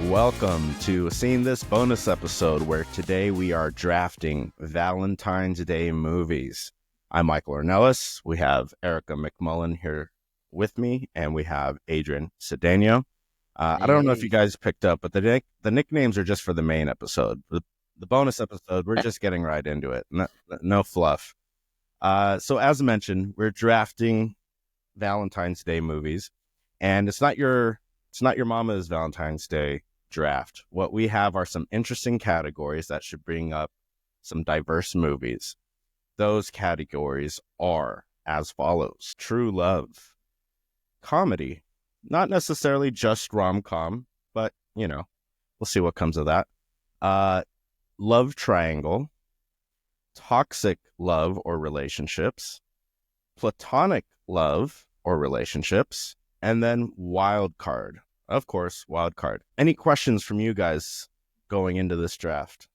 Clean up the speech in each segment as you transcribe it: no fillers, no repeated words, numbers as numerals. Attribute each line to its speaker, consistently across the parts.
Speaker 1: welcome to Seeing This bonus episode where today we are drafting Valentine's Day movies. I'm Michael Ornelas. We have Erica McMullen here with me, and we have Adrian Cedeno. I don't know if you guys picked up, but the nicknames are just for the main episode. The bonus episode, we're just getting right into it. No fluff. So as mentioned, we're drafting Valentine's Day movies, and it's not your mama's Valentine's Day draft. What we have are some interesting categories that should bring up some diverse movies. Those categories are as follows: true love, comedy, not necessarily just rom-com, but we'll see what comes of that. Love triangle, toxic love or relationships, platonic love or relationships, and then Wildcard. Of course, Wildcard. Any questions from you guys going into this draft?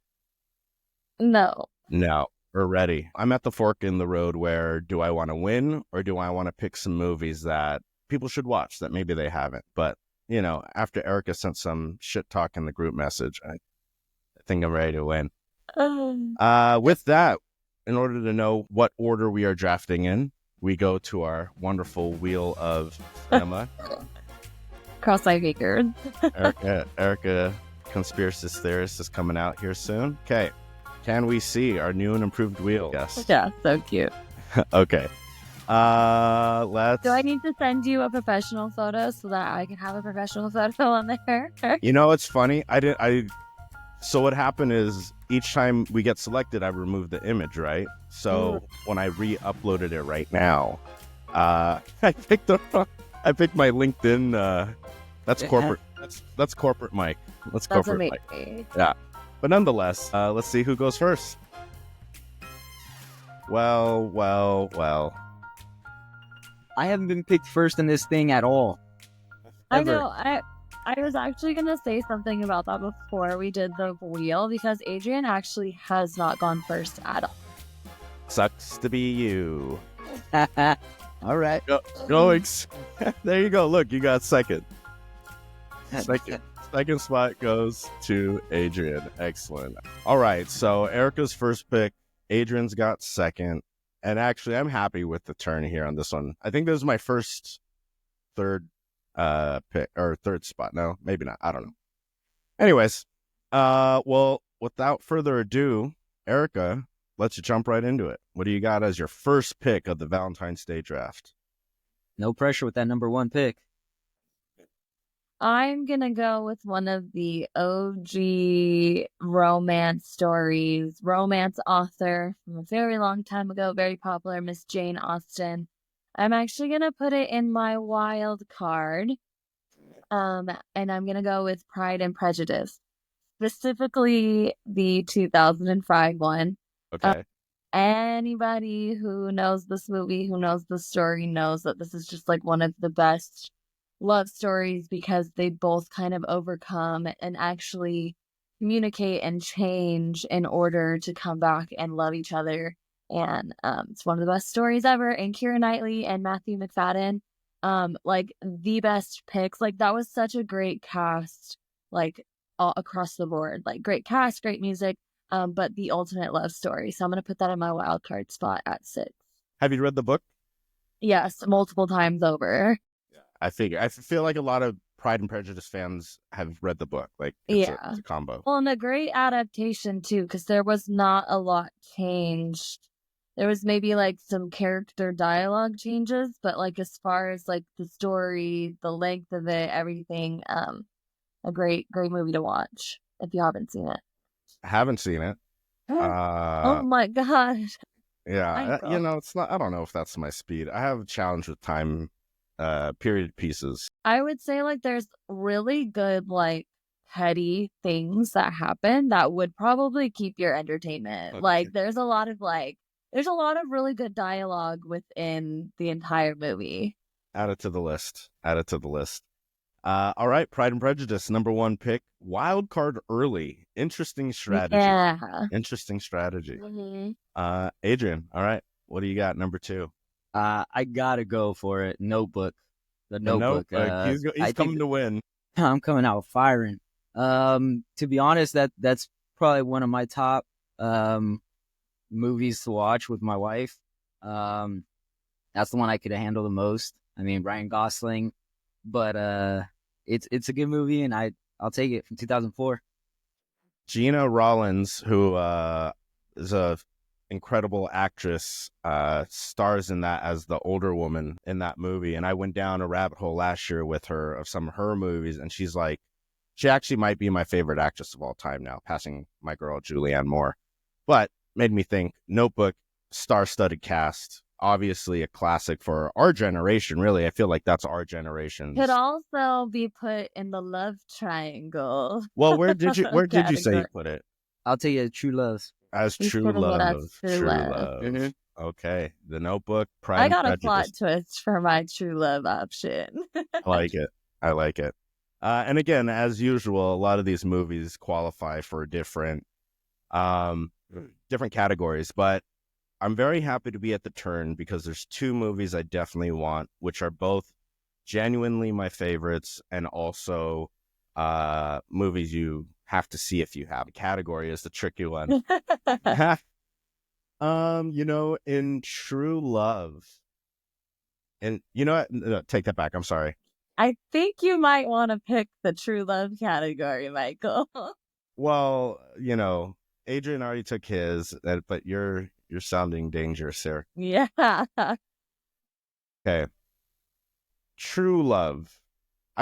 Speaker 2: No.
Speaker 1: We're ready. I'm at the fork in the road where do I want to win or do I want to pick some movies that people should watch that maybe they haven't? But, after Erica sent some shit talk in the group message, I think I'm ready to win. With that, in order to know what order we are drafting in, we go to our wonderful wheel of cinema.
Speaker 2: Cross my fingers.
Speaker 1: Erica, conspiracy theorist, is coming out here soon. Okay. Can we see our new and improved wheel? Yes.
Speaker 2: Yeah, so cute.
Speaker 1: Okay. Let's...
Speaker 2: Do I need to send you a professional photo so that I can have a professional photo on there?
Speaker 1: It's funny. So what happened is each time we get selected, I remove the image, right? So when I re-uploaded it right now, I picked my LinkedIn. That's corporate. That's corporate Mike. That's corporate Mike. Yeah. But nonetheless, let's see who goes first. Well.
Speaker 3: I haven't been picked first in this thing at all.
Speaker 2: Ever. I know. I was actually going to say something about that before we did the wheel, because Adrian actually has not gone first at all.
Speaker 1: Sucks to be you.
Speaker 3: All right.
Speaker 1: There you go. Look, you got second. Second spot goes to Adrian. Excellent. All right. So Erica's first pick. Adrian's got second. And actually, I'm happy with the turn here on this one. I think this is my third pick or third spot. No, maybe not. I don't know. Anyways, well, without further ado, Erica, let's jump right into it. What do you got as your first pick of the Valentine's Day draft?
Speaker 3: No pressure with that number one pick.
Speaker 2: I'm going to go with one of the OG romance stories, romance author from a very long time ago, very popular, Miss Jane Austen. I'm actually going to put it in my wild card, and I'm going to go with Pride and Prejudice, specifically the 2005 one.
Speaker 1: Okay.
Speaker 2: Anybody who knows this movie, who knows the story, knows that this is just like one of the best love stories because they both kind of overcome and actually communicate and change in order to come back and love each other. And it's one of the best stories ever. And Keira Knightley and Matthew McFadden, like the best picks. Like that was such a great cast, like all across the board. Like great cast, great music, but the ultimate love story. So I'm gonna put that in my wild card spot at 6.
Speaker 1: Have you read the book?
Speaker 2: Yes, multiple times over.
Speaker 1: I feel like a lot of Pride and Prejudice fans have read the book. Like, it's a combo.
Speaker 2: Well, and a great adaptation, too, because there was not a lot changed. There was maybe, like, some character dialogue changes, but, like, as far as, like, the story, the length of it, everything, a great movie to watch if you haven't seen it.
Speaker 1: I haven't seen it.
Speaker 2: Oh, my God.
Speaker 1: Yeah, it's not, I don't know if that's my speed. I have a challenge with time period pieces.
Speaker 2: I would say like there's really good like petty things that happen that would probably keep your entertainment. Okay. Like there's a lot of really good dialogue within the entire movie.
Speaker 1: Add it to the list. All right, Pride and Prejudice, number one pick. Wild card early. Interesting strategy.
Speaker 2: Yeah.
Speaker 1: Interesting strategy.
Speaker 2: Mm-hmm.
Speaker 1: Adrian, all right. What do you got, number 2?
Speaker 3: I gotta go for it. Notebook. The Notebook.
Speaker 1: He's coming to win.
Speaker 3: I'm coming out firing. To be honest, that's probably one of my top movies to watch with my wife. That's the one I could handle the most. I mean, Ryan Gosling, but it's a good movie, and I'll take it from 2004.
Speaker 1: Gina Rollins, who is a incredible actress, stars in that as the older woman in that movie. And I went down a rabbit hole last year with her of some of her movies, and she's like, she actually might be my favorite actress of all time now, passing my girl Julianne Moore. But made me think, Notebook, star-studded cast, obviously a classic for our generation. Really, I feel like that's our generation's.
Speaker 2: Could also be put in the love triangle.
Speaker 1: Well, where did you say you
Speaker 2: category.
Speaker 1: put it?
Speaker 3: I'll tell you True Love.
Speaker 1: As
Speaker 2: You
Speaker 1: True
Speaker 2: put it
Speaker 1: Love.
Speaker 2: as True Love.
Speaker 1: Love.
Speaker 3: Mhm.
Speaker 1: Okay. The Notebook, Pride
Speaker 2: I
Speaker 1: and
Speaker 2: got a plot
Speaker 1: Prejudice.
Speaker 2: twist for my true love option.
Speaker 1: I like it. I like it. And again, as usual, a lot of these movies qualify for different categories, but I'm very happy to be at the turn because there's two movies I definitely want, which are both genuinely my favorites and also movies you have to see if you have. The category is the tricky one. In True Love, and you know what? No, take that back. I'm sorry.
Speaker 2: I think you might want to pick the true love category, Michael.
Speaker 1: Well, Adrian already took his, but you're sounding dangerous here.
Speaker 2: Yeah.
Speaker 1: Okay. True Love.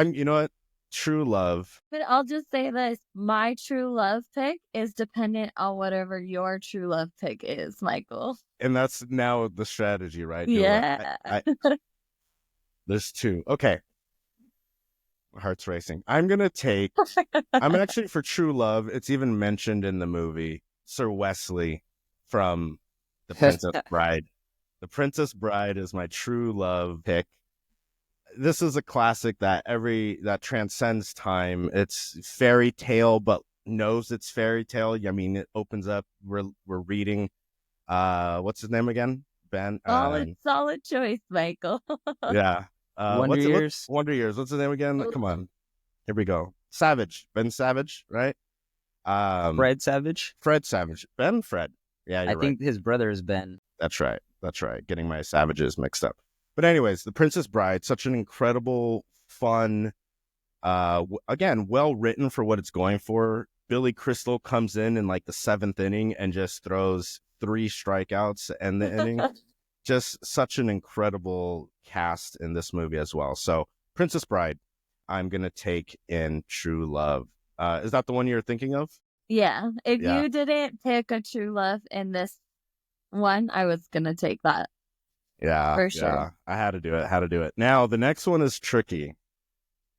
Speaker 1: You know what? True Love.
Speaker 2: But I'll just say this. My true love pick is dependent on whatever your true love pick is, Michael.
Speaker 1: And that's now the strategy, right?
Speaker 2: Yeah.
Speaker 1: There's two. Okay. My heart's racing. I'm actually for True Love. It's even mentioned in the movie, Sir Wesley from The Princess Bride. The Princess Bride is my true love pick. This is a classic that transcends time. It's fairy tale, but knows it's fairy tale. I mean, it opens up. We're reading. What's his name again? Ben.
Speaker 2: Solid choice, Michael.
Speaker 1: Yeah.
Speaker 3: Wonder Years.
Speaker 1: Wonder Years. What's his name again? Come on. Here we go. Savage. Ben Savage, right?
Speaker 3: Fred Savage.
Speaker 1: Fred Savage. Ben Fred. Yeah,
Speaker 3: I think his brother is Ben.
Speaker 1: That's right. Getting my Savages mixed up. But anyways, The Princess Bride, such an incredible, fun, again, well written for what it's going for. Billy Crystal comes in like the 7th inning and just throws 3 strikeouts in the inning. Just such an incredible cast in this movie as well. So Princess Bride, I'm going to take in True Love. Is that the one you're thinking of?
Speaker 2: Yeah. If you didn't pick a true love in this one, I was going to take that.
Speaker 1: Yeah.
Speaker 2: For sure.
Speaker 1: Yeah. I had to do it. Now, the next one is tricky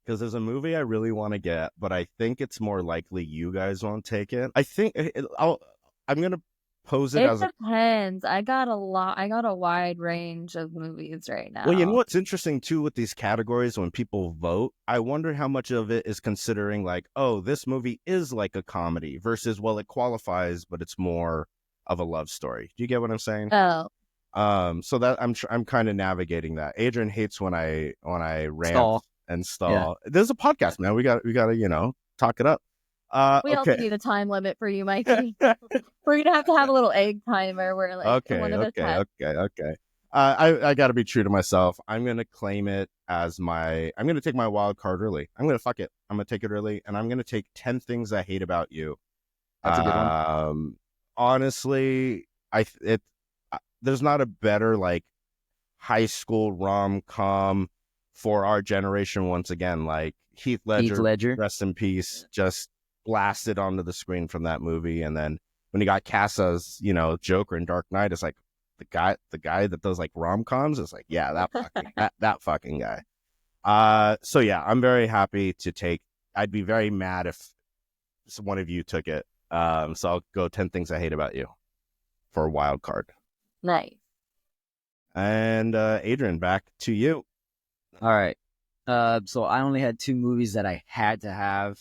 Speaker 1: because there's a movie I really want to get, but I think it's more likely you guys won't take it. I think I'm going to pose it as
Speaker 2: depends. I got a wide range of movies right now.
Speaker 1: Well, you know what's interesting too with these categories when people vote? I wonder how much of it is considering like, oh, this movie is like a comedy versus, well, it qualifies, but it's more of a love story. Do you get what I'm saying?
Speaker 2: Oh.
Speaker 1: So that I'm kind of navigating that. Adrian hates when I rant and stall. Yeah. There's a podcast, man. We got to talk it up.
Speaker 2: We also need a time limit for you, Mikey. We're gonna have to have a little egg timer where like
Speaker 1: okay. I got to be true to myself. I'm gonna claim it as I'm gonna take my wild card early. I'm gonna fuck it. I'm gonna take it early, and I'm gonna take 10 Things I Hate About You.
Speaker 3: That's a good one.
Speaker 1: Honestly, there's not a better like high school rom-com for our generation. Once again, like Heath Ledger, rest in peace, just blasted onto the screen from that movie. And then when he got cast as Joker in Dark Knight, it's like the guy that does like rom-coms is like, yeah, that fucking guy. So yeah, I'm very happy to take. I'd be very mad if one of you took it. So I'll go 10 Things I Hate About You for Wildcard.
Speaker 2: Nice.
Speaker 1: And Adrian, back to you.
Speaker 3: All right. So I only had 2 movies that I had to have,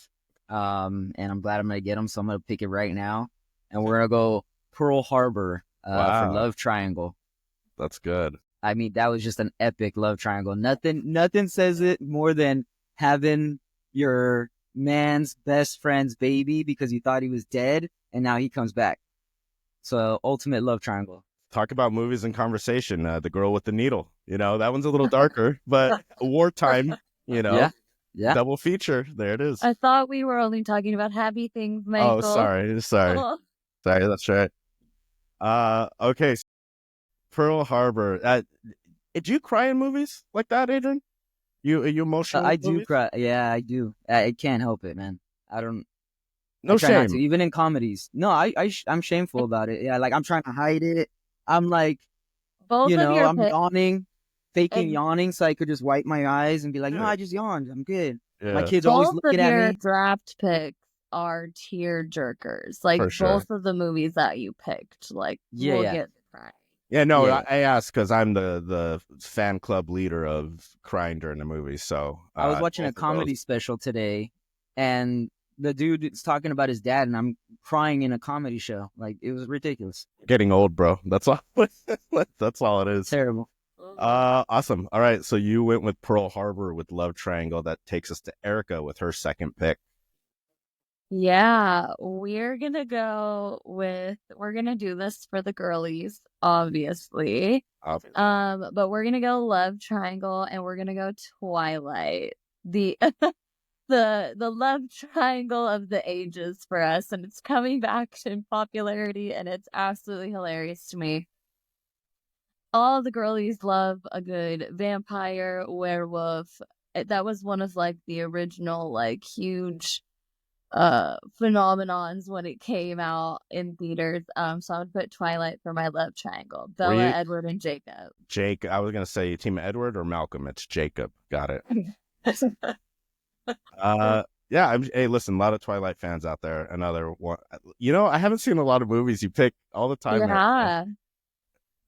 Speaker 3: and I'm glad I'm gonna get them. So I'm gonna pick it right now, and we're gonna go Pearl Harbor for Love Triangle.
Speaker 1: That's good.
Speaker 3: I mean, that was just an epic love triangle. Nothing says it more than having your man's best friend's baby because he thought he was dead, and now he comes back. So ultimate love triangle.
Speaker 1: Talk about movies and conversation. The Girl with the Needle. That one's a little darker, but wartime.
Speaker 3: Yeah.
Speaker 1: Double feature. There it is.
Speaker 2: I thought we were only talking about happy things, Michael.
Speaker 1: Oh, sorry.
Speaker 2: Oh.
Speaker 1: Sorry, that's right. Okay. Pearl Harbor. Did you cry in movies like that, Adrian? You emotional?
Speaker 3: I do cry. Yeah, I do. I can't help it, man. I don't.
Speaker 1: No
Speaker 3: I try not
Speaker 1: shame.
Speaker 3: to, even in comedies. No, I'm shameful about it. Yeah, like I'm trying to hide it. I'm like,
Speaker 2: Both of your
Speaker 3: I'm yawning, faking yawning so I could just wipe my eyes and be like, no,
Speaker 1: Yeah.
Speaker 3: I just yawned. I'm good.
Speaker 1: Yeah.
Speaker 3: My kids always
Speaker 2: both
Speaker 3: looking
Speaker 2: of
Speaker 3: at
Speaker 2: your
Speaker 3: me.
Speaker 2: draft picks are tear jerkers. Like
Speaker 1: For sure.
Speaker 2: both of the movies that you picked, like we'll get crying.
Speaker 1: Yeah, no,
Speaker 3: Yeah.
Speaker 1: I asked because I'm the fan club leader of crying during the movie. So
Speaker 3: I was watching a
Speaker 1: both of
Speaker 3: comedy
Speaker 1: those.
Speaker 3: special today, and the dude is talking about his dad, and I'm crying in a comedy show. Like, it was ridiculous.
Speaker 1: Getting old, bro. That's all. That's all it is.
Speaker 3: Terrible.
Speaker 1: Awesome. All right, so you went with Pearl Harbor with Love Triangle. That takes us to Erica with her second pick.
Speaker 2: Yeah, we're gonna do this for the girlies, obviously. But we're gonna go Love Triangle and we're gonna go Twilight. The the love triangle of the ages for us, and it's coming back in popularity, and it's absolutely hilarious to me. All the girlies love a good vampire werewolf. That was one of like the original like huge phenomenons when it came out in theaters. So I would put Twilight for my love triangle. Bella, Edward, and Jacob.
Speaker 1: Jake, I was gonna say Team Edward or Malcolm. It's Jacob. Got it. Yeah. Hey, listen, a lot of Twilight fans out there. Another one. I haven't seen a lot of movies you pick all the time.
Speaker 2: Yeah.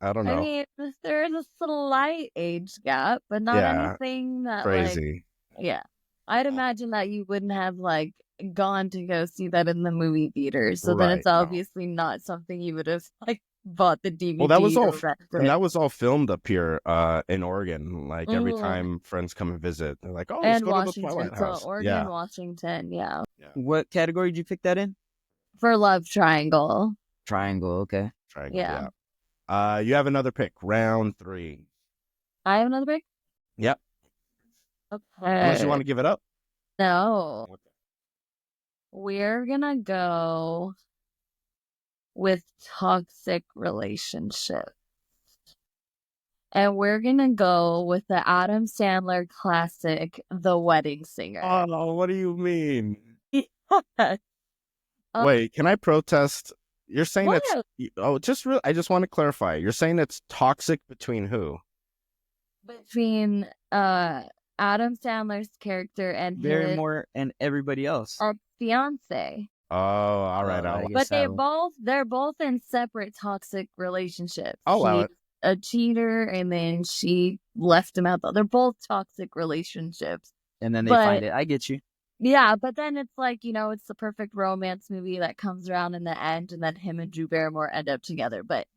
Speaker 1: I don't know.
Speaker 2: I mean, there is a slight age gap, but not anything that
Speaker 1: crazy.
Speaker 2: Like, yeah. I'd imagine that you wouldn't have like gone to go see that in the movie theater. So then it's obviously not something you would have like bought the DVD.
Speaker 1: Well, that was all filmed up here in Oregon. Like every time friends come and visit, they're like, "Oh, let's go to the Twilight House."
Speaker 2: So Oregon, Washington, yeah.
Speaker 3: What category did you pick that in?
Speaker 2: For Love Triangle.
Speaker 3: Triangle, okay.
Speaker 1: Triangle, yeah. You have another pick, round 3.
Speaker 2: I have another pick?
Speaker 1: Yep.
Speaker 2: Okay.
Speaker 1: Unless you want to give it up.
Speaker 2: No. Okay. We're gonna go with toxic relationships. And we're gonna go with the Adam Sandler classic, The Wedding Singer.
Speaker 1: Oh, what do you mean? Wait, can I protest? You're saying I just want to clarify. You're saying it's toxic between who?
Speaker 2: Between Adam Sandler's character and
Speaker 3: Barrymore and everybody else.
Speaker 2: Fiance.
Speaker 1: Oh, all right.
Speaker 2: But they're both in separate toxic relationships.
Speaker 1: I'll allow it.
Speaker 2: A cheater, and then she left him out. They're both toxic relationships.
Speaker 3: And then they find it. I get you.
Speaker 2: Yeah, but then it's like, it's the perfect romance movie that comes around in the end, and then him and Drew Barrymore end up together. But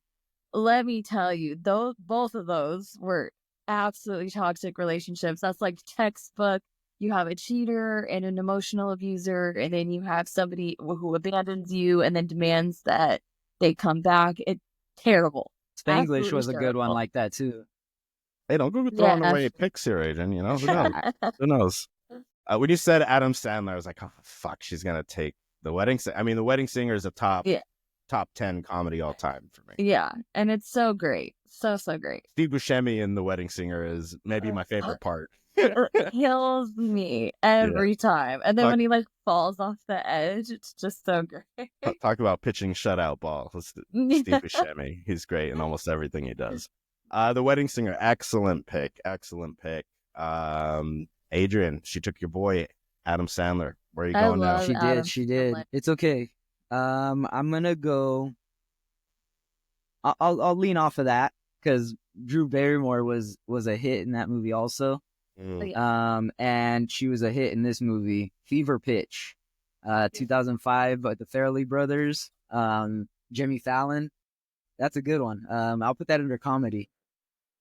Speaker 2: let me tell you, both of those were absolutely toxic relationships. That's like textbook. You have a cheater and an emotional abuser, and then you have somebody who abandons you and then demands that they come back. It's terrible.
Speaker 3: Spanglish was a good one like that too.
Speaker 1: Hey, don't go throwing away picks here, Adrian. Who knows? Who knows? When you said Adam Sandler, I was like, oh, fuck, she's going to take The Wedding Singer. I mean, The Wedding Singer is a top 10 comedy all time for me.
Speaker 2: Yeah, and it's so great. So great.
Speaker 1: Steve Buscemi in The Wedding Singer is maybe my favorite part.
Speaker 2: It kills me every time. And then when he falls off the edge, it's just so great.
Speaker 1: Talk about pitching shutout ball. Steve Buscemi. He's great in almost everything he does. The Wedding Singer, excellent pick. Adrian, she took your boy Adam Sandler. Where are you going now?
Speaker 3: She did. It's okay. I'm gonna go. I'll lean off of that because Drew Barrymore was a hit in that movie also. And she was a hit in this movie, Fever Pitch, 2005, by the Farrelly brothers, Jimmy Fallon. That's a good one. I'll put that under comedy.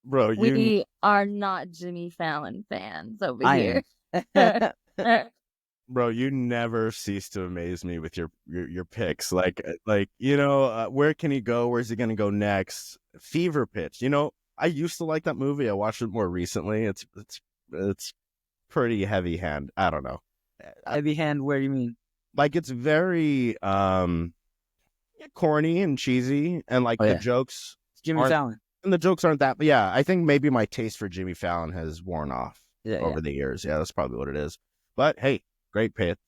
Speaker 1: Bro,
Speaker 2: we are not Jimmy Fallon fans over here.
Speaker 1: Bro, you never cease to amaze me with your picks. Where can he go? Where's he gonna go next? Fever Pitch. I used to like that movie. I watched it more recently. It's pretty heavy hand. I don't know.
Speaker 3: Heavy hand, where do you mean?
Speaker 1: Like it's very corny and cheesy, and like
Speaker 3: Oh,
Speaker 1: the
Speaker 3: yeah.
Speaker 1: jokes
Speaker 3: It's Jimmy
Speaker 1: aren't
Speaker 3: Fallon.
Speaker 1: and the jokes aren't that. But yeah, I think maybe my taste for Jimmy Fallon has worn off
Speaker 3: Yeah,
Speaker 1: over the years. Yeah, that's probably what it is. But hey, great pick.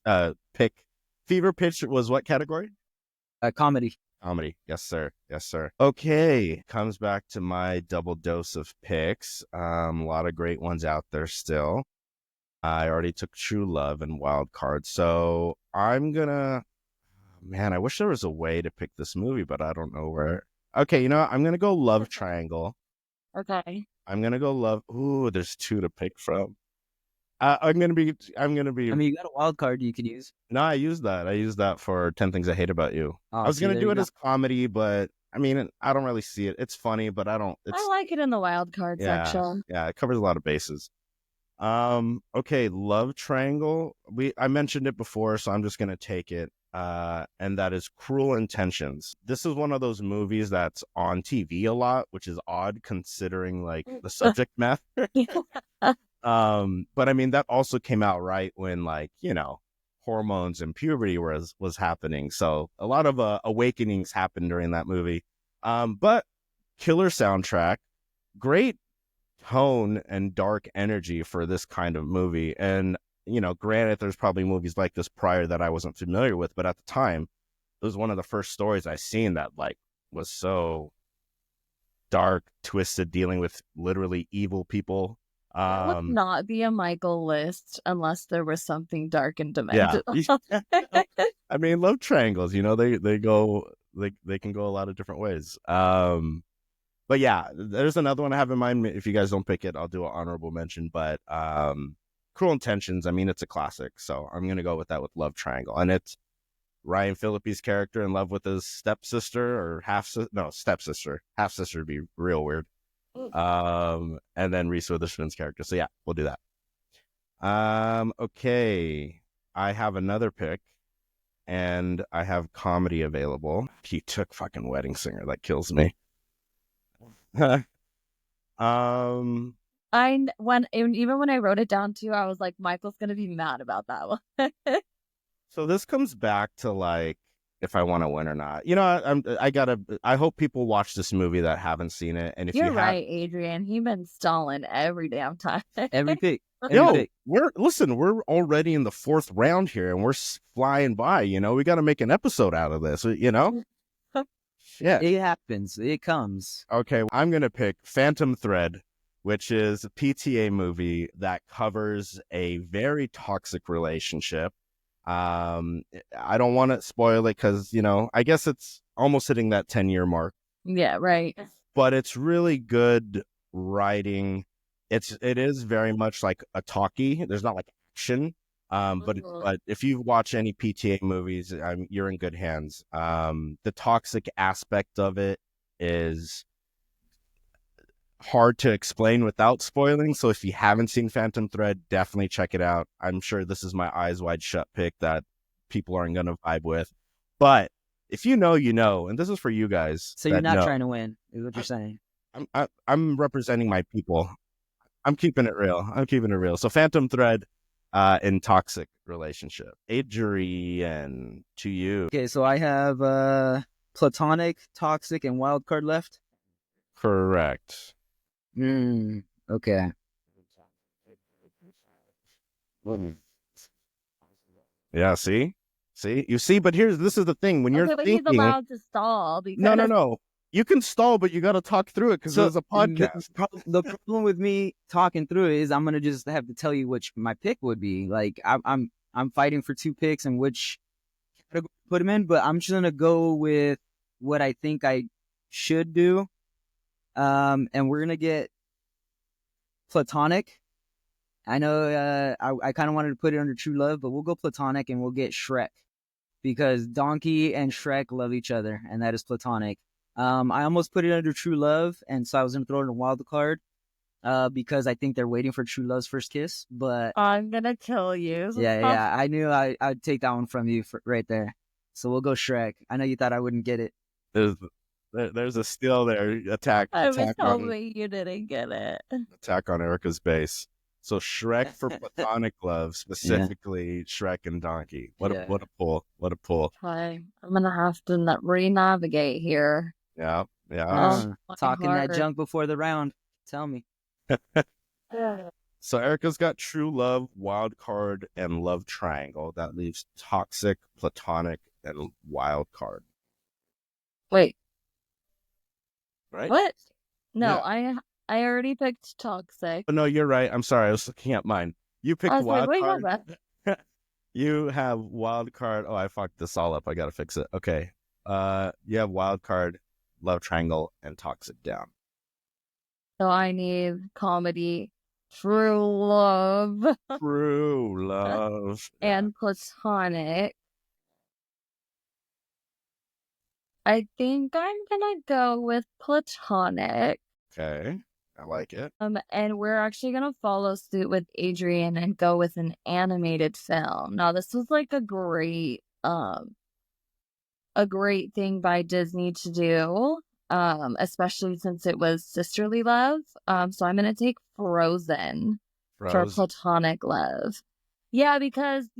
Speaker 1: Fever Pitch was what category?
Speaker 3: Comedy.
Speaker 1: Comedy. Yes, sir. Yes, sir. Okay. Comes back to my double dose of picks. A lot of great ones out there still. I already took True Love and Wildcard. So I'm gonna man, I wish there was a way to pick this movie, but I don't know where. Okay, you know what? I'm gonna go Love Triangle.
Speaker 2: Okay.
Speaker 1: I'm gonna go Love. Ooh, there's two to pick from. I'm gonna be.
Speaker 3: I mean, you got a wild card you could use.
Speaker 1: No, I used that. I used that for 10 Things I Hate About You.
Speaker 3: Oh,
Speaker 1: I was
Speaker 3: see,
Speaker 1: gonna
Speaker 3: there
Speaker 1: do
Speaker 3: you
Speaker 1: it
Speaker 3: go.
Speaker 1: as comedy, but I mean, I don't really see it. It's funny, but I don't.
Speaker 2: I like it in the wild card section.
Speaker 1: Yeah, it covers a lot of bases. Okay, Love Triangle. I mentioned it before, so I'm just gonna take it. And that is Cruel Intentions. This is one of those movies that's on TV a lot, which is odd considering like the subject matter. But I mean that also came out right when like, hormones and puberty was happening. So a lot of awakenings happened during that movie. But killer soundtrack, great tone and dark energy for this kind of movie. And, granted, there's probably movies like this prior that I wasn't familiar with, but at the time, it was one of the first stories I seen that like was so dark, twisted, dealing with literally evil people.
Speaker 2: That would not be a Michael list unless there was something dark and
Speaker 1: Yeah.
Speaker 2: demented.
Speaker 1: I mean, love triangles, they can go a lot of different ways. But yeah, there's another one I have in mind. If you guys don't pick it, I'll do an honorable mention. But Cruel Intentions, I mean, it's a classic. So I'm going to go with that with Love Triangle. And it's Ryan Phillippe's character in love with his stepsister or stepsister. Half sister would be real weird. And then Reese Witherspoon's character. So yeah, we'll do that. Okay. I have another pick. And I have comedy available. He took fucking Wedding Singer. That kills me. Even
Speaker 2: when I wrote it down too, I was like, Michael's gonna be mad about that one.
Speaker 1: So this comes back to like if I want to win or not. I hope people watch this movie that haven't seen it. And if
Speaker 2: You're right, Adrian. He's been stalling every damn time.
Speaker 3: Every pick.
Speaker 1: We're already in the fourth round here, and we're flying by. We got to make an episode out of this. Yeah,
Speaker 3: it happens. It comes.
Speaker 1: Okay, I'm gonna pick Phantom Thread, which is a PTA movie that covers a very toxic relationship. I don't want to spoil it because I guess it's almost hitting that 10-year mark.
Speaker 2: Yeah, right.
Speaker 1: But it's really good writing. It is very much like a talkie. There's not like action. But if you watch any PTA movies, you're in good hands. The toxic aspect of it is hard to explain without spoiling. So if you haven't seen Phantom Thread, definitely check it out. I'm sure this is my eyes wide shut pick that people aren't going to vibe with. But if you know, and this is for you guys.
Speaker 3: So you're not trying to win, is what you're saying.
Speaker 1: I'm representing my people. I'm keeping it real. So Phantom Thread. In toxic relationship. Adrian, to you.
Speaker 3: Okay, so I have Platonic, Toxic, and Wildcard left.
Speaker 1: Correct.
Speaker 3: Okay.
Speaker 1: Yeah, see, you see, but this is the thing when you're thinking.
Speaker 2: He's allowed to stall. Because...
Speaker 1: No. You can stall, but you got to talk through it because there's a podcast.
Speaker 3: The problem with me talking through it is I'm gonna just have to tell you which my pick would be. Like I'm fighting for two picks and which to put them in, but I'm just gonna go with what I think I should do. And we're gonna get Platonic. I know I kind of wanted to put it under True Love, but we'll go Platonic and we'll get Shrek because Donkey and Shrek love each other, and that is Platonic. I almost put it under True Love, and so I was going to throw it in a wild card. because I think they're waiting for True Love's first kiss. But
Speaker 2: I'm gonna kill you.
Speaker 3: yeah, I knew I'd take that one from you right there. So we'll go Shrek. I know you thought I wouldn't get it.
Speaker 1: There's a steal there. Attack
Speaker 2: I was
Speaker 1: on
Speaker 2: hoping you didn't get it.
Speaker 1: attack on Erica's base. So Shrek for platonic love, specifically Shrek and Donkey. What a pull! What a pull!
Speaker 2: Okay, I'm gonna have to re-navigate here.
Speaker 1: Yeah.
Speaker 3: Talking that junk before the round. Tell me.
Speaker 1: So Erica's got True Love, Wildcard, and Love Triangle. That leaves Toxic, Platonic, and Wildcard.
Speaker 2: Wait.
Speaker 1: Right?
Speaker 2: What? No, I already picked Toxic.
Speaker 1: Oh, no, you're right. I'm sorry. I was looking at mine. You picked Wildcard. You have Wildcard. Oh, I fucked this all up. I gotta fix it. Okay. You have Wildcard, Love Triangle, and Toxic down.
Speaker 2: So I need comedy, True Love.
Speaker 1: True Love.
Speaker 2: And Platonic. I think I'm gonna go with Platonic.
Speaker 1: Okay. I like it.
Speaker 2: And we're actually gonna follow suit with Adrian and go with an animated film. Now, this was like a great thing by Disney to do, especially since it was sisterly love. So I'm gonna take Frozen for platonic love. Yeah, because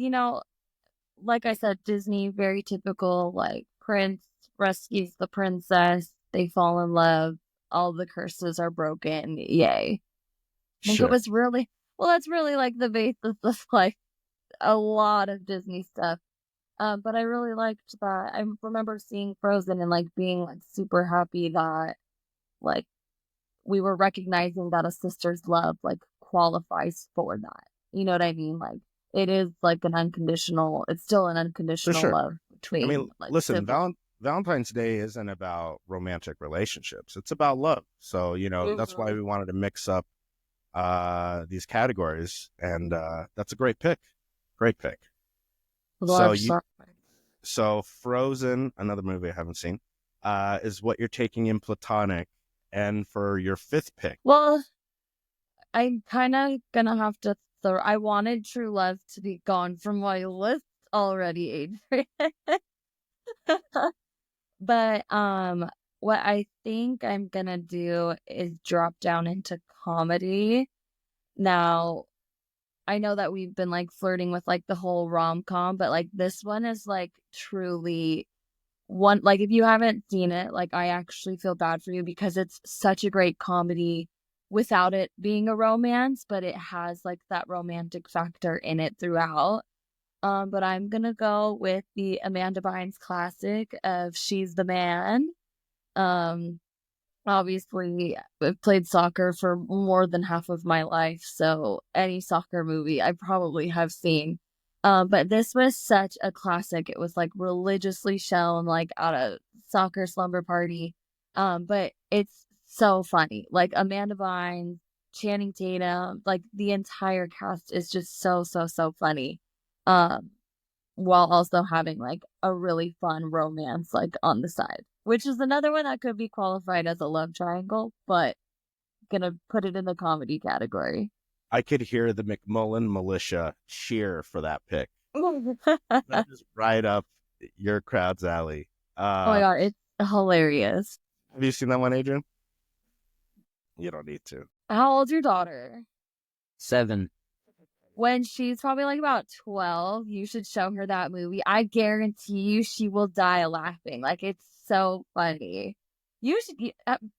Speaker 2: like I said, Disney, very typical, like prince rescues the princess, they fall in love, all the curses are broken, yay. I think it was really, that's really like the basis of like a lot of Disney stuff. But I really liked that. I remember seeing Frozen and like being like super happy that like we were recognizing that a sister's love like qualifies for that. You know what I mean? Like it is like it's still an unconditional love between.
Speaker 1: I mean,
Speaker 2: like,
Speaker 1: listen, Valentine's Day isn't about romantic relationships. It's about love. So, that's why we wanted to mix up these categories. And that's a great pick. Great pick. So Frozen, another movie I haven't seen, is what you're taking in platonic. And for your fifth pick.
Speaker 2: Well, I'm kind of gonna have to throw. I wanted True Love to be gone from my list already, Adrian. But what I think I'm gonna do is drop down into comedy. Now, I know that we've been like flirting with like the whole rom-com, but like this one is like truly one, like if you haven't seen it, like I actually feel bad for you because it's such a great comedy without it being a romance, but it has like that romantic factor in it throughout. But I'm gonna go with the Amanda Bynes classic of She's the Man. Obviously, I've played soccer for more than half of my life, so any soccer movie I probably have seen. But this was such a classic. It was like religiously shown like at a soccer slumber party. But it's so funny. Like Amanda Bynes, Channing Tatum, like the entire cast is just so funny. While also having like a really fun romance like on the side, which is another one that could be qualified as a love triangle, but gonna put it in the comedy category.
Speaker 1: I could hear the McMullen militia cheer for that pick. That is right up your crowd's alley.
Speaker 2: Oh my god, it's hilarious.
Speaker 1: Have you seen that one, Adrian? You don't need to.
Speaker 2: How old's your daughter?
Speaker 3: 7.
Speaker 2: When she's probably like about 12, you should show her that movie. I guarantee you she will die laughing. Like, it's so funny. You should.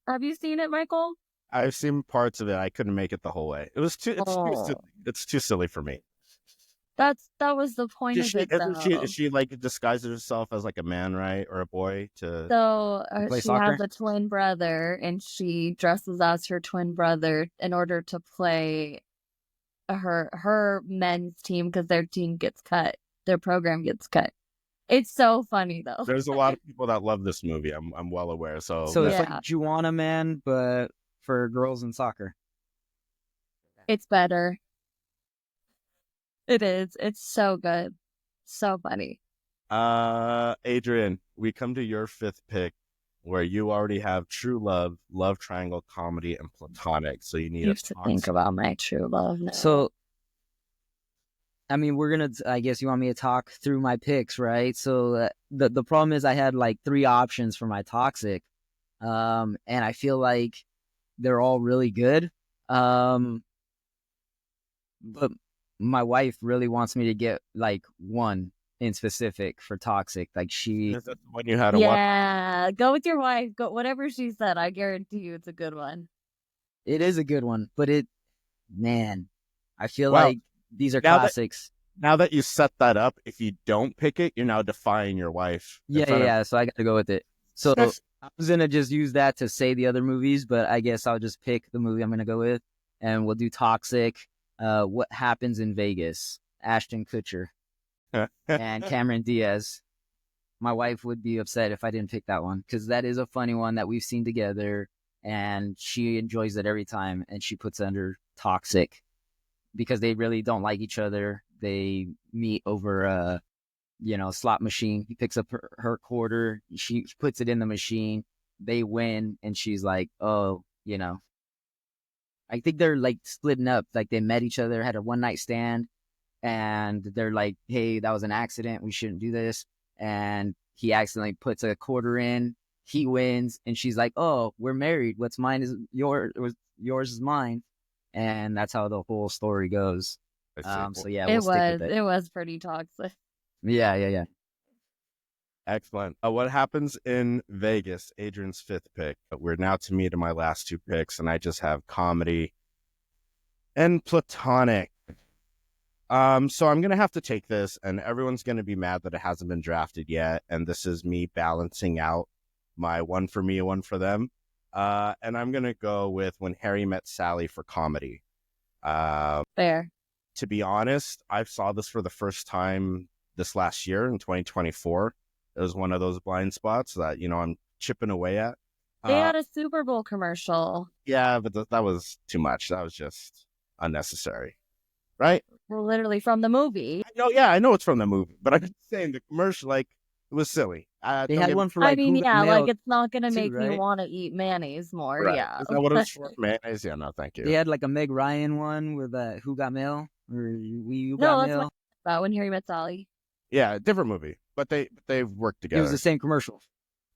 Speaker 2: Have you seen it, Michael?
Speaker 1: I've seen parts of it. I couldn't make it the whole way. It's too silly for me.
Speaker 2: That was the point of it, though.
Speaker 1: She like disguises herself as like a man, right, or a boy to
Speaker 2: play
Speaker 1: she soccer?
Speaker 2: Has a twin brother, and she dresses as her twin brother in order to play her men's team because their team gets cut, their program gets cut. It's so funny though.
Speaker 1: There's a lot of people that love this movie. I'm well aware. So
Speaker 3: it's like Juana Man, but for girls in soccer.
Speaker 2: It's better. It is. It's so good. So funny.
Speaker 1: Adrian, we come to your fifth pick. where you already have true love, love triangle, comedy, and platonic. So you need
Speaker 2: You
Speaker 1: a
Speaker 2: have to think about my true love now.
Speaker 3: So, I mean, I guess you want me to talk through my picks, right? So the problem is I had like 3 options for my toxic. And I feel like they're all really good. But my wife really wants me to get like one in specific for toxic. Like
Speaker 1: is that the one you had to watch?
Speaker 2: Yeah, go with your wife. Go whatever she said. I guarantee you it's a good one.
Speaker 3: It is a good one, but man, I feel
Speaker 1: Wow.
Speaker 3: like these are
Speaker 1: Now
Speaker 3: classics.
Speaker 1: Now that you set that up, if you don't pick it, you're now defying your wife.
Speaker 3: Yeah. So I got to go with it. So I was gonna just use that to say the other movies, but I guess I'll just pick the movie I'm gonna go with, and we'll do Toxic. What Happens in Vegas? Ashton Kutcher and Cameron Diaz. My wife would be upset if I didn't pick that one because that is a funny one that we've seen together, and she enjoys it every time, and she puts it under Toxic because they really don't like each other. They meet over a slot machine. He picks up her quarter. She puts it in the machine. They win. And she's like, oh, I think they're like splitting up. Like they met each other, had a one night stand. And they're like, hey, that was an accident. We shouldn't do this. And he accidentally puts a quarter in. He wins. And she's like, oh, we're married. What's mine is yours. Yours is mine. And that's how the whole story goes. So yeah, we'll stick with it.
Speaker 2: It was pretty toxic.
Speaker 3: Yeah.
Speaker 1: Excellent. What Happens in Vegas? Adrian's 5th pick. We're now to me to my last 2 picks, and I just have comedy and platonic. So I'm gonna have to take this, and everyone's gonna be mad that it hasn't been drafted yet. And this is me balancing out my one for me, one for them. And I'm gonna go with When Harry Met Sally for comedy.
Speaker 2: Fair.
Speaker 1: To be honest, I saw this for the first time this last year in 2024. It was one of those blind spots that, I'm chipping away at.
Speaker 2: They had a Super Bowl commercial.
Speaker 1: Yeah, but that was too much. That was just unnecessary. Right?
Speaker 2: Well, literally from the movie.
Speaker 1: I know it's from the movie, but I'm just saying the commercial, like, it was silly.
Speaker 3: They had one for like,
Speaker 2: it's not going to make me want to eat mayonnaise more.
Speaker 1: Right.
Speaker 2: Yeah.
Speaker 1: Is that what it was for? Mayonnaise? Yeah, no, thank you.
Speaker 3: They had like a Meg Ryan one with Who Got Mail? Or You Got
Speaker 2: No, that's
Speaker 3: Mail?
Speaker 2: what about When Harry Met Sally.
Speaker 1: Yeah, different movie, but they've worked together.
Speaker 3: It was the same commercial.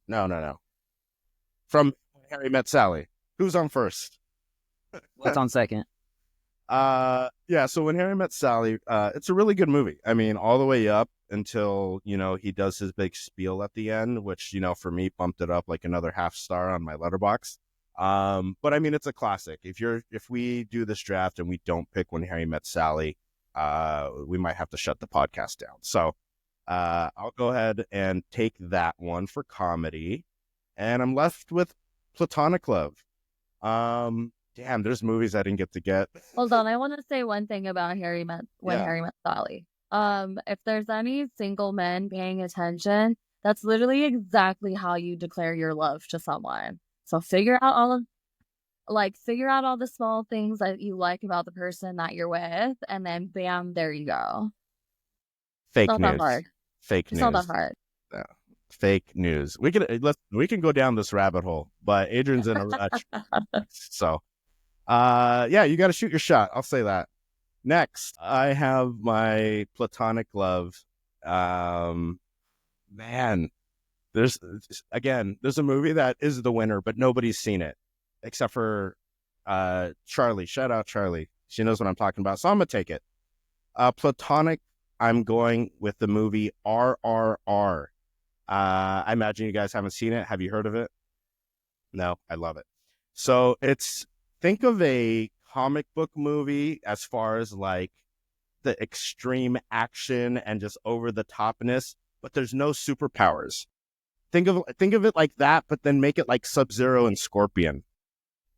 Speaker 1: No. From When Harry Met Sally. Who's on first?
Speaker 3: What's on second?
Speaker 1: So When Harry Met Sally, it's a really good movie. I mean, all the way up until, he does his big spiel at the end, which, for me bumped it up like another half star on my letterbox. But I mean, it's a classic. If we do this draft and we don't pick When Harry Met Sally, we might have to shut the podcast down. So, I'll go ahead and take that one for comedy, and I'm left with platonic love. Damn, there's movies I didn't get to get.
Speaker 2: Hold on, I want to say one thing about Harry Met Sally. If there's any single men paying attention, that's literally exactly how you declare your love to someone. So figure out all the small things that you like about the person that you're with, and then bam, there you go.
Speaker 1: Fake
Speaker 2: news. Not that hard.
Speaker 1: Fake
Speaker 2: news.
Speaker 1: It's
Speaker 2: not that hard.
Speaker 1: Yeah. Fake news. We can go down this rabbit hole, but Adrian's in a rush. So, you got to shoot your shot. I'll say that. Next, I have my platonic love. Man, there's a movie that is the winner, but nobody's seen it except for Charlie. Shout out Charlie. She knows what I'm talking about, so I'm gonna take it. Platonic. I'm going with the movie RRR. I imagine you guys haven't seen it. Have you heard of it? No, I love it. So think of a comic book movie as far as like the extreme action and just over the topness, but there's no superpowers. Think of it like that, but then make it like Sub-Zero and Scorpion.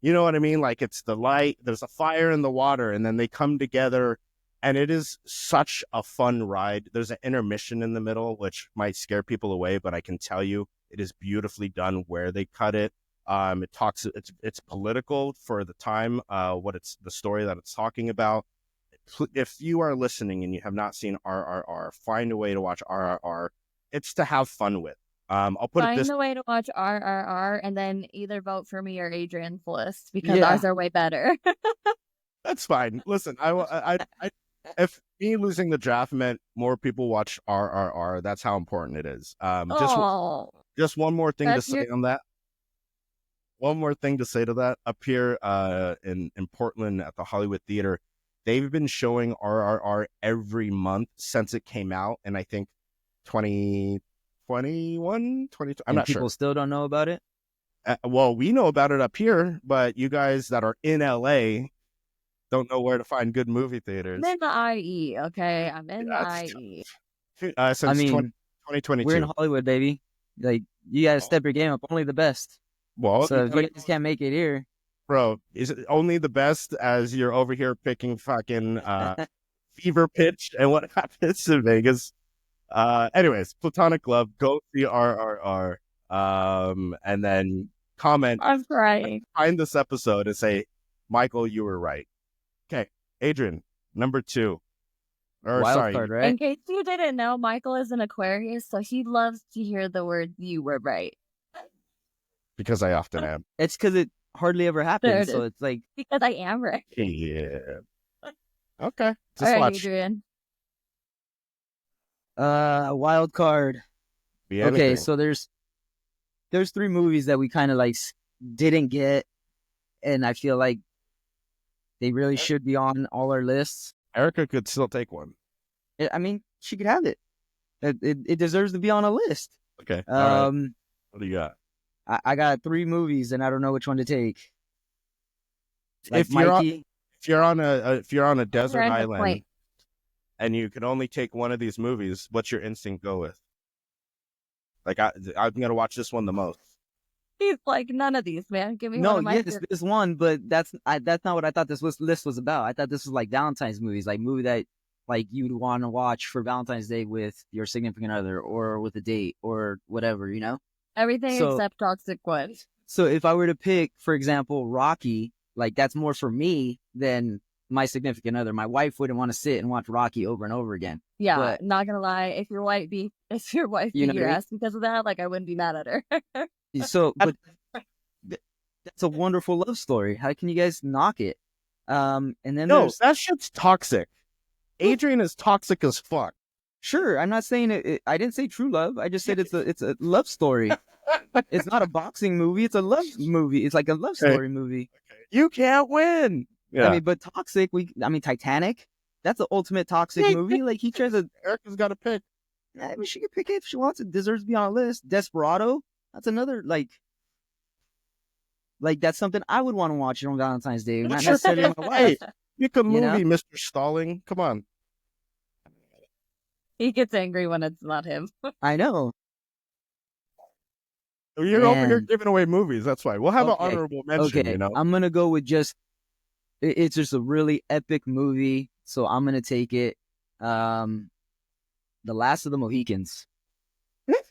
Speaker 1: You know what I mean? Like it's the light, there's a fire in the water, and then they come together. And it is such a fun ride. There's an intermission in the middle, which might scare people away, but I can tell you it is beautifully done where they cut it. It's political for the time, the story that it's talking about. If you are listening and you have not seen RRR, find a way to watch RRR. It's to have fun with. I'll put it
Speaker 2: Find
Speaker 1: this.
Speaker 2: the way to watch RRR and then either vote for me or Adrian's list because
Speaker 3: Yeah.
Speaker 2: ours are way better.
Speaker 1: That's fine. Listen, if me losing the draft meant more people watch RRR, that's how important it is.
Speaker 2: Oh,
Speaker 1: Just one more thing to
Speaker 2: that's
Speaker 1: say
Speaker 2: your
Speaker 1: on that. One more thing to say to that. Up here in Portland at the Hollywood Theater, they've been showing RRR every month since it came out, and I think 2021, 22. I'm
Speaker 3: And
Speaker 1: not
Speaker 3: people
Speaker 1: sure.
Speaker 3: still don't know about it.
Speaker 1: Well, we know about it up here, but you guys that are in LA don't know where to find good movie theaters.
Speaker 2: I'm in the IE, okay? I'm in the
Speaker 1: That's
Speaker 2: IE.
Speaker 1: since
Speaker 3: I mean,
Speaker 1: 2022.
Speaker 3: we're in Hollywood, baby. Like, you gotta step your game up. Only the best.
Speaker 1: Well,
Speaker 3: So if you guys can't make it here,
Speaker 1: bro, is it only the best as you're over here picking fucking Fever Pitch and what happens in Vegas? Anyways, Platonic Love, go see RRR. And then comment
Speaker 2: I'm crying.
Speaker 1: behind this episode and say, Michael, you were right. Okay, Adrian, number 2. Or sorry,
Speaker 3: Wildcard,
Speaker 2: In
Speaker 3: right?
Speaker 2: case you didn't know, Michael is an Aquarius, so he loves to hear the word "you were right"
Speaker 1: because I often am.
Speaker 3: It's because it hardly ever
Speaker 2: There
Speaker 3: happens.
Speaker 2: it
Speaker 3: So
Speaker 2: is.
Speaker 3: it's like,
Speaker 2: because I am right.
Speaker 1: Yeah. Okay,
Speaker 2: All
Speaker 1: just
Speaker 2: right,
Speaker 1: watch.
Speaker 2: Adrian.
Speaker 3: Wildcard.
Speaker 1: Be
Speaker 3: Okay,
Speaker 1: anything.
Speaker 3: so there's 3 movies that we kind of like didn't get, and I feel like they really should be on all our lists.
Speaker 1: Erica could still take one.
Speaker 3: I mean, she could have it. It deserves to be on a list.
Speaker 1: Okay. All right.
Speaker 3: Um,
Speaker 1: What do you got?
Speaker 3: I got 3 movies, and I don't know which one to take. Like
Speaker 1: If you're on,
Speaker 3: Mikey,
Speaker 1: if you're on a desert
Speaker 2: We're on the
Speaker 1: island
Speaker 2: point.
Speaker 1: and you can only take one of these movies, what's your instinct go with? Like I'm gonna watch this one the most.
Speaker 2: He's like, none of these, man. Give me one
Speaker 3: no,
Speaker 2: of my
Speaker 3: yes, this one, but that's not what I thought this list was about. I thought this was like Valentine's movies, like movie that like you'd want to watch for Valentine's Day with your significant other or with a date or whatever, you know?
Speaker 2: everything
Speaker 3: So-
Speaker 2: except Toxic Ones.
Speaker 3: So if I were to pick, for example, Rocky, like that's more for me than my significant other. My wife wouldn't want to sit and watch Rocky over and over again.
Speaker 2: Yeah,
Speaker 3: But-
Speaker 2: not gonna lie. If your wife beat
Speaker 3: You know
Speaker 2: your
Speaker 3: what I mean?
Speaker 2: ass because of that, like I wouldn't be mad at her.
Speaker 3: So, but that's a wonderful love story. How can you guys knock it? And then
Speaker 1: No,
Speaker 3: there's
Speaker 1: that shit's toxic. Adrian is toxic as fuck.
Speaker 3: sure. I'm not saying I didn't say true love. I just said it's a love story. It's not a boxing movie. It's a love movie. It's like a love story movie.
Speaker 1: You can't win. Yeah.
Speaker 3: I mean, but toxic. Titanic. That's the ultimate toxic movie. Like he tries to.
Speaker 1: Erica's got to pick.
Speaker 3: I mean, she can pick it if she wants. It deserves to be on a list. Desperado. That's another like that's something I would want to watch on Valentine's Day. Not
Speaker 1: Sure.
Speaker 3: necessarily my wife.
Speaker 1: Pick a movie,
Speaker 3: know?
Speaker 1: Mr. Stalling. Come on.
Speaker 2: He gets angry when it's not him.
Speaker 3: I know.
Speaker 1: You're over here
Speaker 3: Man.
Speaker 1: giving away movies. That's why we'll have an
Speaker 3: Okay.
Speaker 1: honorable mention.
Speaker 3: Okay,
Speaker 1: You know.
Speaker 3: I'm gonna go with just. It's just a really epic movie, so I'm gonna take it. The Last of the Mohicans.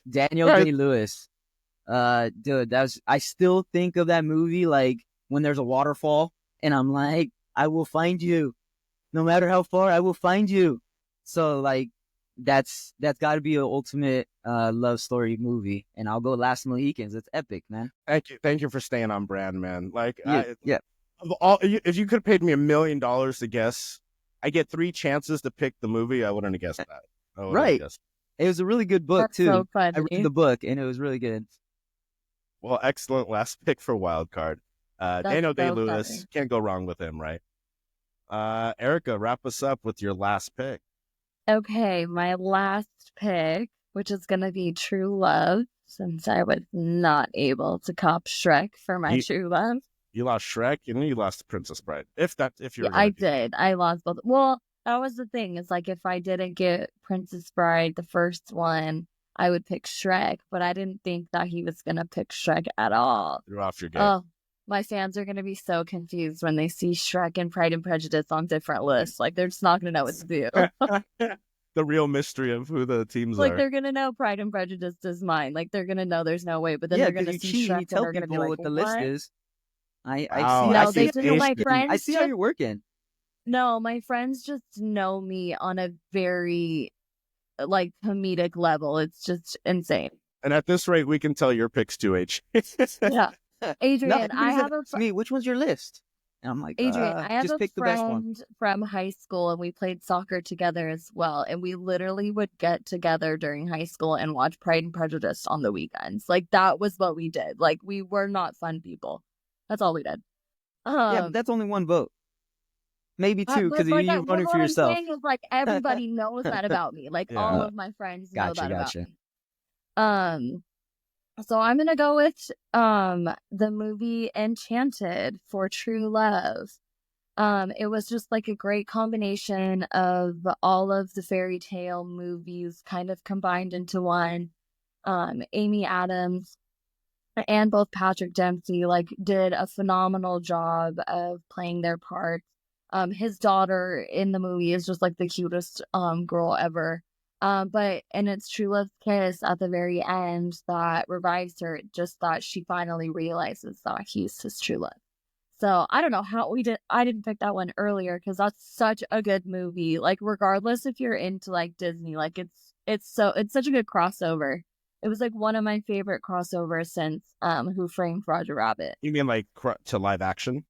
Speaker 3: Daniel
Speaker 1: Right.
Speaker 3: Day-Lewis. Dude, I still think of that movie like when there's a waterfall, and I'm like, I will find you, no matter how far, I will find you. So like, that's got to be an ultimate love story movie, and I'll go Last Mohicans. It's epic, man.
Speaker 1: Thank you for staying on brand, man. Like,
Speaker 3: Yeah.
Speaker 1: if you could have paid me $1 million to guess, I get 3 chances to pick the movie. I wouldn't have guessed that. I wouldn't have
Speaker 3: Right.
Speaker 1: guessed.
Speaker 3: It was a really good book
Speaker 2: That's
Speaker 3: too.
Speaker 2: so funny.
Speaker 3: I read the book, and it was really good.
Speaker 1: Well, excellent last pick for Wildcard. Daniel
Speaker 2: so
Speaker 1: Day-Lewis,
Speaker 2: funny.
Speaker 1: can't go wrong with him, right? Erica, wrap us up with your last pick.
Speaker 2: Okay, my last pick, which is gonna be True Love, since I was not able to cop Shrek for my
Speaker 1: You-
Speaker 2: True Love.
Speaker 1: You lost Shrek, and then you lost Princess Bride. If you're,
Speaker 2: Yeah, I did. I lost both. Well, that was the thing. It's like if I didn't get Princess Bride, the first one, I would pick Shrek, but I didn't think that he was gonna pick Shrek at all.
Speaker 1: threw off your game.
Speaker 2: Oh, my fans are gonna be so confused when they see Shrek and Pride and Prejudice on different lists. Like they're just not gonna know what to do.
Speaker 1: The real mystery of who the teams
Speaker 2: Like
Speaker 1: are.
Speaker 2: they're gonna know Pride and Prejudice is mine. Like they're gonna know there's no way, but then
Speaker 3: Yeah,
Speaker 2: they're
Speaker 3: because
Speaker 2: gonna
Speaker 3: you
Speaker 2: see
Speaker 3: cheat.
Speaker 2: Shrek
Speaker 3: You
Speaker 2: and
Speaker 3: tell
Speaker 2: they're gonna be
Speaker 3: people
Speaker 2: like,
Speaker 3: what the list
Speaker 2: "What?"
Speaker 3: is. I
Speaker 1: Wow,
Speaker 3: see.
Speaker 2: No,
Speaker 3: I
Speaker 2: they
Speaker 3: see.
Speaker 2: just, my
Speaker 1: Asian.
Speaker 2: friends
Speaker 3: I see how
Speaker 2: just-
Speaker 3: you're working.
Speaker 2: No, my friends just know me on a very like comedic level. It's just insane.
Speaker 1: And at this rate, we can tell your picks too, H.
Speaker 2: Yeah. Adrian,
Speaker 3: No,
Speaker 2: I have a
Speaker 3: me. Which one's your list? And I'm like,
Speaker 2: Adrian, I have
Speaker 3: just
Speaker 2: a
Speaker 3: pick the best one.
Speaker 2: friend from high school, and we played soccer together as well. And we literally would get together during high school and watch Pride and Prejudice on the weekends. Like, that was what we did. Like, we were not fun people. That's all we did.
Speaker 3: Yeah, but that's only one vote. Maybe two, because
Speaker 2: like,
Speaker 3: you're voting for yourself.
Speaker 2: What I'm saying is, like, everybody knows that about me. Like, all of my friends know that about me. So I'm gonna go with the movie Enchanted for True Love. It was just like a great combination of all of the fairy tale movies kind of combined into one. Amy Adams and both Patrick Dempsey like did a phenomenal job of playing their parts. His daughter in the movie is just like the cutest girl ever. And it's true love's kiss at the very end that revives her, just that she finally realizes that he's his true love. So I don't know how I didn't pick that one earlier because that's such a good movie. Like, regardless if you're into like Disney, like it's such a good crossover. It was like one of my favorite crossovers since Who Framed Roger Rabbit.
Speaker 1: You mean like to live action?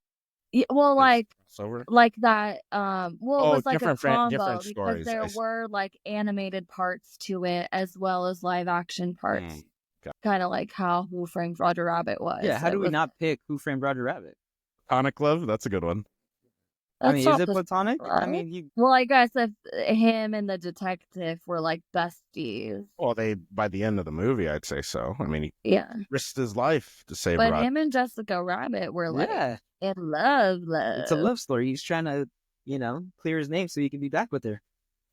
Speaker 2: Yeah, well, like
Speaker 1: crossover?
Speaker 2: Like that. Well, it was like a combo
Speaker 1: different
Speaker 2: because
Speaker 1: stories.
Speaker 2: there were like animated parts to it as well as live action parts.
Speaker 1: Okay.
Speaker 2: Kind of like how Who Framed Roger Rabbit was.
Speaker 3: Yeah, how do we not pick Who Framed Roger Rabbit?
Speaker 1: Platonic love, that's a good one.
Speaker 3: I mean, is it platonic? I mean,
Speaker 2: well, I guess if him and the detective were like besties.
Speaker 1: Well, by the end of the movie, I'd say so. I mean, he risked his life to save
Speaker 2: But
Speaker 1: Roger.
Speaker 2: him and Jessica Rabbit were like in love.
Speaker 3: It's a love story. He's trying to, clear his name so he can be back with her.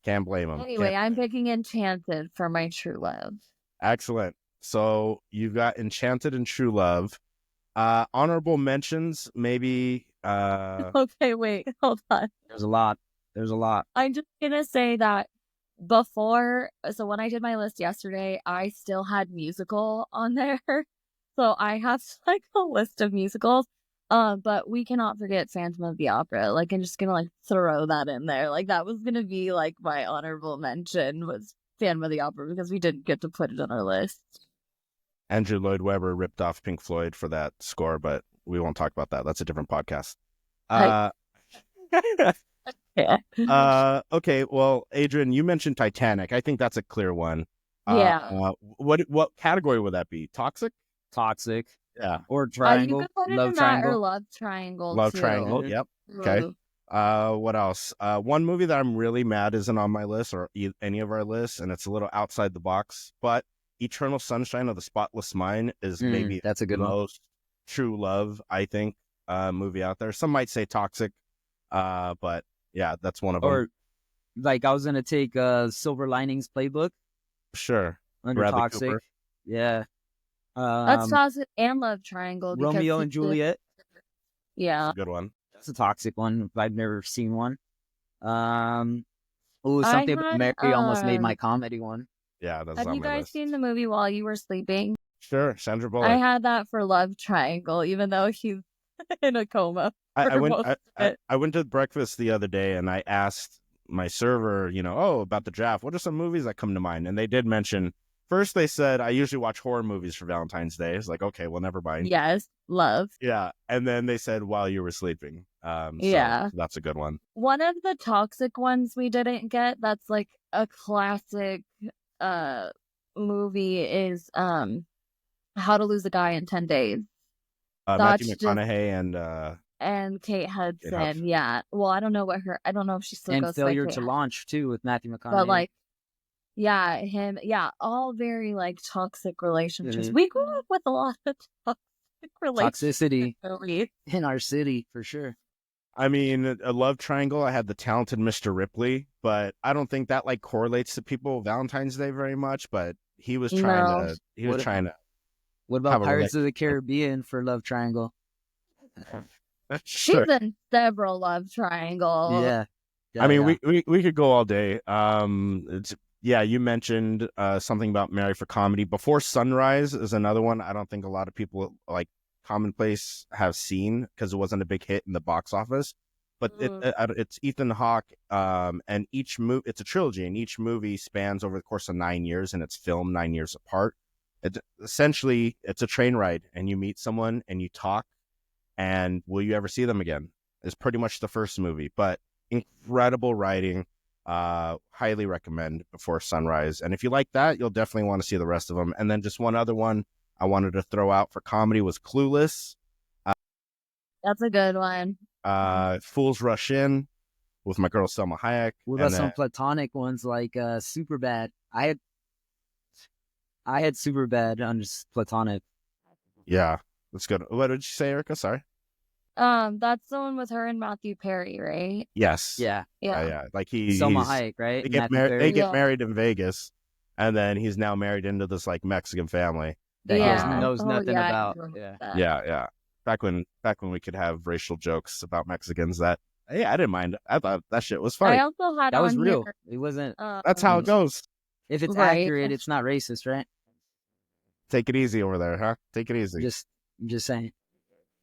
Speaker 1: Can't blame him.
Speaker 2: Anyway, I'm picking Enchanted for my true love.
Speaker 1: Excellent. So you've got Enchanted and True Love. Honorable mentions, maybe.
Speaker 2: Okay, wait, hold on.
Speaker 3: There's a lot.
Speaker 2: I'm just gonna say that so when I did my list yesterday, I still had musical on there. So I have like a list of musicals. But we cannot forget Phantom of the Opera. Like, I'm just gonna like throw that in there. Like, that was gonna be like my honorable mention was Phantom of the Opera because we didn't get to put it on our list.
Speaker 1: Andrew Lloyd Webber ripped off Pink Floyd for that score, but we won't talk about that. That's a different podcast. Okay, well, Adrian, you mentioned Titanic. I think that's a clear one. What category would that be? Toxic? Yeah.
Speaker 3: Or triangle.
Speaker 2: You could put it
Speaker 3: love
Speaker 2: in
Speaker 3: triangle.
Speaker 2: That or love triangle.
Speaker 1: Love
Speaker 2: too.
Speaker 1: triangle. Yep. Okay. What else? One movie that I'm really mad isn't on my list or any of our lists, and it's a little outside the box, but Eternal Sunshine of the Spotless Mind is maybe
Speaker 3: that's a good
Speaker 1: most true love, I think, movie out there. Some might say toxic, but yeah, that's one of them.
Speaker 3: Or like I was gonna take Silver Linings Playbook.
Speaker 1: Sure.
Speaker 3: Under
Speaker 1: Bradley
Speaker 3: toxic.
Speaker 1: Cooper.
Speaker 3: Yeah.
Speaker 2: That's toxic and love triangle.
Speaker 3: Romeo and Juliet.
Speaker 2: Yeah.
Speaker 1: That's a good one.
Speaker 3: That's a toxic one. I've never seen one. Something about Mary almost made my comedy one.
Speaker 1: Yeah, that's
Speaker 2: Have
Speaker 1: on
Speaker 2: you
Speaker 1: my
Speaker 2: guys
Speaker 1: list.
Speaker 2: seen the movie while you were sleeping?
Speaker 1: Sure, Sandra Bullock.
Speaker 2: I had that for love triangle, even though he's in a coma.
Speaker 1: I went to breakfast the other day and I asked my server, about the draft. What are some movies that come to mind? And they did mention. First, they said, I usually watch horror movies for Valentine's Day. It's like, okay, well, never mind.
Speaker 2: Yes, love.
Speaker 1: Yeah. And then they said, while you were sleeping. So that's a good one.
Speaker 2: One of the toxic ones we didn't get, that's like a classic movie is How to Lose a Guy in 10 Days.
Speaker 1: Matthew McConaughey
Speaker 2: and Kate Hudson. Yeah. Well, I don't know if she still goes
Speaker 3: and Failure to Launch, too, with Matthew McConaughey.
Speaker 2: But like, yeah, him, all very like toxic relationships. We grew up with a lot of toxic relationships.
Speaker 3: Toxicity in our city, for sure.
Speaker 1: I mean, a love triangle, I had The Talented Mr. Ripley, but I don't think that like correlates to people Valentine's Day very much, but he was trying to.
Speaker 3: What about Pirates of the Caribbean for love triangle?
Speaker 2: She's in several love triangles.
Speaker 3: Yeah.
Speaker 1: I mean, we could go all day. You mentioned something about Marry for Comedy. Before Sunrise is another one I don't think a lot of people like commonplace have seen because it wasn't a big hit in the box office. But it's Ethan Hawke, and it's a trilogy, and each movie spans over the course of 9 years, and it's filmed 9 years apart. Essentially, it's a train ride, and you meet someone and you talk, and will you ever see them again? Is pretty much the first movie, but incredible writing. Highly recommend Before Sunrise. And if you like that, you'll definitely want to see the rest of them. And then just one other one I wanted to throw out for comedy was Clueless.
Speaker 2: That's a good one.
Speaker 1: Fools Rush In with my girl Selma Hayek.
Speaker 3: What about some platonic ones like Superbad? I had Superbad on just platonic.
Speaker 1: Yeah, that's good. What did you say, Erica? Sorry.
Speaker 2: That's the one with her and Matthew Perry, right?
Speaker 1: Yes.
Speaker 3: Yeah.
Speaker 1: Yeah. Like
Speaker 3: Selma Hayek, right?
Speaker 1: They get married in Vegas, and then he's now married into this like Mexican family
Speaker 3: that he knows nothing about.
Speaker 1: Yeah. Back when we could have racial jokes about Mexicans, I didn't mind. I thought that shit was funny.
Speaker 2: I also had
Speaker 3: that was real.
Speaker 2: Here.
Speaker 3: It wasn't.
Speaker 1: That's how it goes.
Speaker 3: If it's accurate, it's not racist, right?
Speaker 1: Take it easy over there, huh? Take it easy.
Speaker 3: I'm just saying.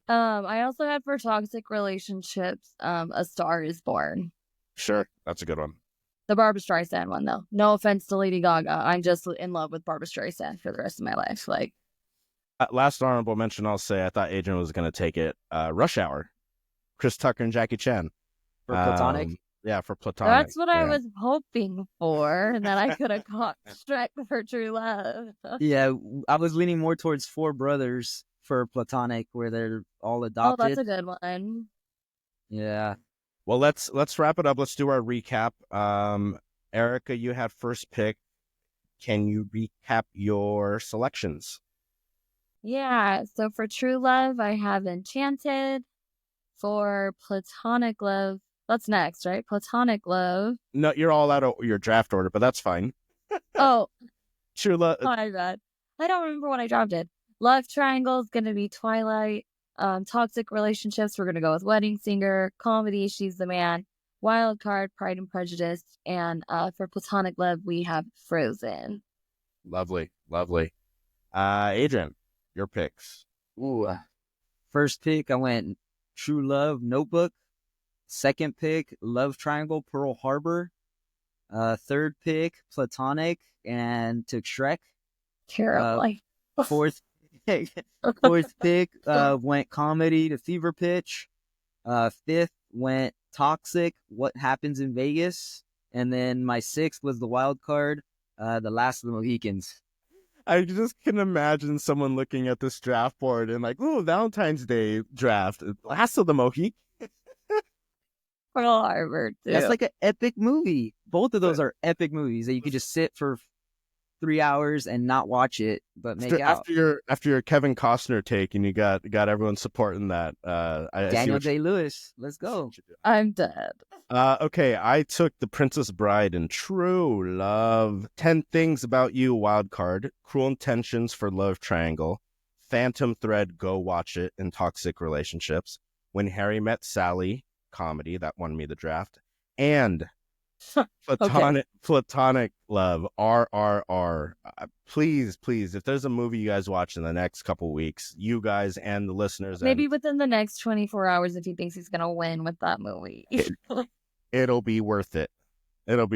Speaker 2: I also had for toxic relationships, A Star Is Born.
Speaker 1: Sure, that's a good one.
Speaker 2: The Barbra Streisand one, though. No offense to Lady Gaga, I'm just in love with Barbra Streisand for the rest of my life. Like,
Speaker 1: last honorable mention, I'll say, I thought Adrian was going to take it. Rush Hour, Chris Tucker and Jackie Chan
Speaker 3: for platonic.
Speaker 1: Yeah, for platonic.
Speaker 2: That's what I was hoping for, and then I could have caught Shrek for True Love.
Speaker 3: Yeah, I was leaning more towards Four Brothers for platonic, where they're all adopted.
Speaker 2: Oh, that's a good one.
Speaker 3: Yeah.
Speaker 1: Well, let's wrap it up. Let's do our recap. Erica, you had first pick. Can you recap your selections?
Speaker 2: Yeah. So for True Love, I have Enchanted. For platonic love, that's next, right? Platonic love.
Speaker 1: No, you're all out of your draft order, but that's fine.
Speaker 2: Oh.
Speaker 1: True Love.
Speaker 2: Oh, my bad. I don't remember what I drafted. Love Triangle is going to be Twilight. Toxic relationships, we're going to go with Wedding Singer. Comedy, She's the Man. Wildcard, Pride and Prejudice. And for platonic love, we have Frozen.
Speaker 1: Lovely. Adrian, your picks.
Speaker 3: Ooh. First pick, I went True Love, Notebook. Second pick, Love Triangle, Pearl Harbor. Third pick, Platonic, and took Shrek.
Speaker 2: Terribly.
Speaker 3: Fourth pick went Comedy to Fever Pitch. Fifth went Toxic, What Happens in Vegas. And then my sixth was the wild card, The Last of the Mohicans.
Speaker 1: I just can imagine someone looking at this draft board and like, ooh, Valentine's Day draft, Last of the Mohicans.
Speaker 2: Pearl Harbor, too.
Speaker 3: That's like an epic movie. Both of those are epic movies that you could just sit for 3 hours and not watch it, but make out.
Speaker 1: After your Kevin Costner take, and you got everyone supporting that.
Speaker 3: Daniel Day-Lewis, let's go.
Speaker 2: I'm dead.
Speaker 1: Okay, I took The Princess Bride and True Love. 10 Things About You, Wildcard. Cruel Intentions for Love Triangle. Phantom Thread, Go Watch It, in Toxic Relationships. When Harry Met Sally, comedy, that won me the draft. And Platonic Love, RRR. Please, if there's a movie you guys watch in the next couple weeks, you guys and the listeners,
Speaker 2: maybe within the next 24 hours, if he thinks he's gonna win with that movie,
Speaker 1: it'll be worth it. Yeah,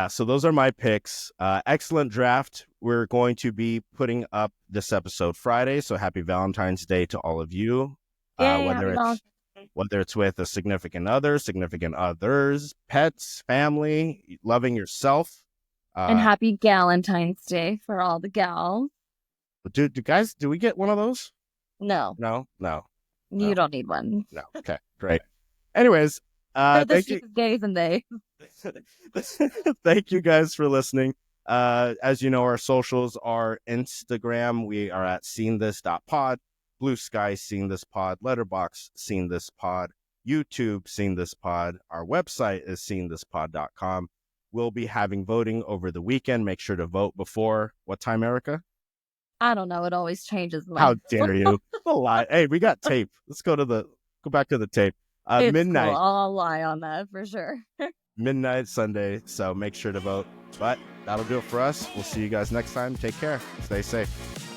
Speaker 1: so those are my picks. Excellent draft. We're going to be putting up this episode Friday, so happy Valentine's Day to all of you. Whether it's with a significant other, significant others, pets, family, loving yourself.
Speaker 2: And happy Galentine's Day for all the gals.
Speaker 1: Do we get one of those?
Speaker 2: No. You don't need one.
Speaker 1: No. Okay, great. Anyways, thank you.
Speaker 2: Gays and they.
Speaker 1: Thank you guys for listening. As you know, our socials are Instagram. We are at seentthis.pod. Blue Sky, Seen This Pod. Letterboxd, Seen This Pod. YouTube, Seen This Pod. Our website is seenthispod.com. We'll be having voting over the weekend. Make sure to vote before what time, Erica?
Speaker 2: I don't know. It always changes.
Speaker 1: How dare you? A lie. Hey, we got tape. Let's go back to the tape. Midnight.
Speaker 2: Cool. I'll lie on that for sure.
Speaker 1: Midnight Sunday. So make sure to vote. But that'll do it for us. We'll see you guys next time. Take care. Stay safe.